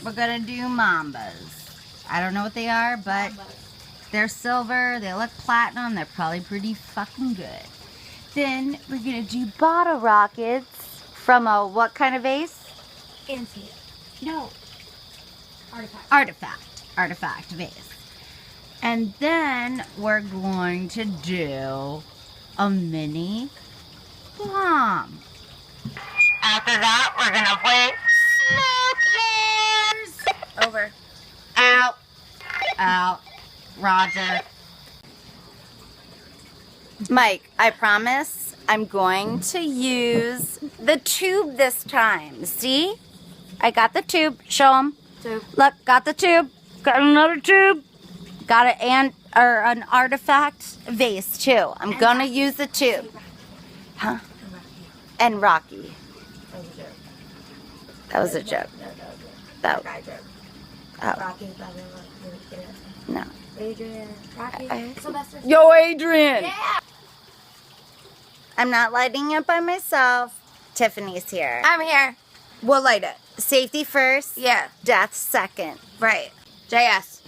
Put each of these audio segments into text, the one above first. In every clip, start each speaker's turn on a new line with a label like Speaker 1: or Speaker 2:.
Speaker 1: we're gonna do Mambas. I don't know what they are, but they're silver. They look platinum. They're probably pretty fucking good. Then we're gonna do bottle rockets from a what kind of vase?
Speaker 2: Antique. No. Artifact.
Speaker 1: Artifact vase. And then we're going to do a mini bomb. After that, we're gonna play smoke wars.
Speaker 2: Over.
Speaker 1: Out. Out. Roger. Mike, I promise I'm going to use the tube this time. See? I got the tube. Show them.
Speaker 2: Tube.
Speaker 1: Look, got the tube. Got another tube. Got an artifact vase too. I'm gonna use the tube. Huh? And Rocky. That was a joke. That was a joke. Oh.
Speaker 2: Rocky,
Speaker 1: No.
Speaker 2: Adrian, Rocky, Sylvester.
Speaker 1: Yo, Adrian!
Speaker 2: Yeah!
Speaker 1: I'm not lighting it by myself. Tiffany's here.
Speaker 2: I'm here.
Speaker 1: We'll light it. Safety first.
Speaker 2: Yeah.
Speaker 1: Death second.
Speaker 2: Right. JS.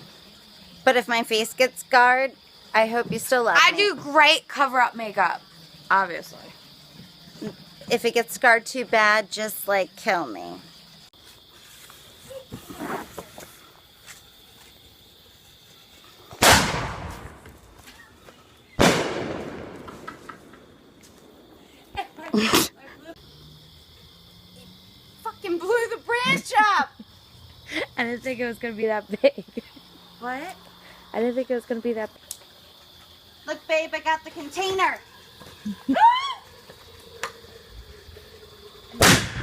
Speaker 1: But if my face gets scarred, I hope you still love
Speaker 2: I
Speaker 1: me.
Speaker 2: do great cover-up makeup. Obviously.
Speaker 1: If it gets scarred too bad, just like kill me.
Speaker 2: Fucking blew the branch up.
Speaker 3: I didn't think it was going to be that big.
Speaker 2: What?
Speaker 3: I didn't think it was going to be that big.
Speaker 1: Look, babe, I got the container.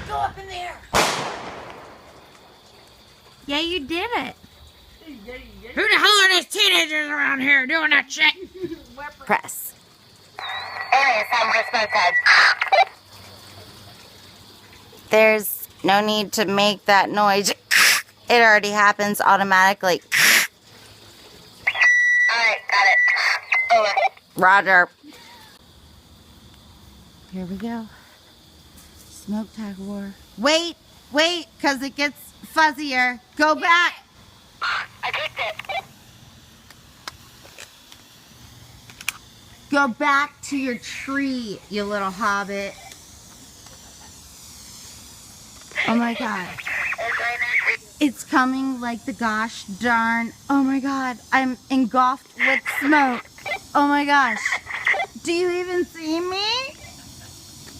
Speaker 2: Go up in there.
Speaker 3: Yeah, you did it.
Speaker 4: Who the hell are these teenagers around here doing that shit?
Speaker 1: Press. There's no need to make that noise. It already happens automatically.
Speaker 5: Alright, got it. Over.
Speaker 1: Roger. Here we go. Smoke tag war. Wait, because it gets fuzzier. Go back.
Speaker 5: I kicked it.
Speaker 1: Go back to your tree, you little hobbit. Oh my god. It's coming like the gosh darn. Oh my god. I'm engulfed with smoke. Oh my gosh. Do you even see me?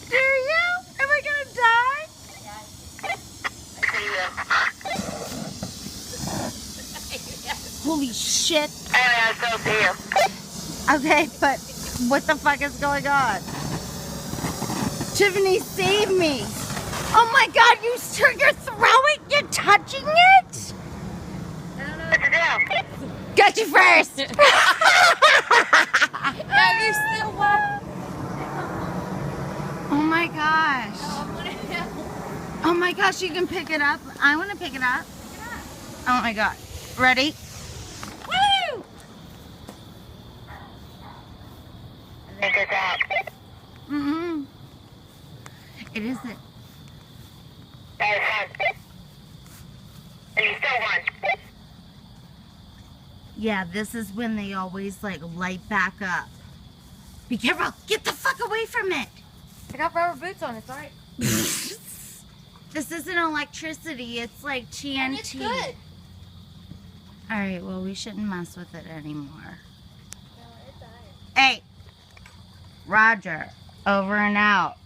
Speaker 1: Do you? Am I gonna die? Holy shit.
Speaker 5: I still see you.
Speaker 1: Okay, but what the fuck is going on? Tiffany, save me! Oh my god, you're throwing, you're touching it?
Speaker 5: What's the deal?
Speaker 1: Got you first!
Speaker 2: No, you still won.
Speaker 1: Oh my gosh. Oh my gosh, you can pick it up. I want to pick it up. Oh my god. Ready? Woo!
Speaker 5: I think it's out.
Speaker 1: Mm-hmm. It isn't.
Speaker 5: That was fun. And you still won.
Speaker 1: Yeah, this is when they always like light back up. Be careful. Get the fuck away from it.
Speaker 2: I got rubber boots on. It's alright.
Speaker 1: This isn't electricity. It's like TNT.
Speaker 2: And it's good.
Speaker 1: All right, well, we shouldn't mess with it anymore. Hey, Roger, over and out.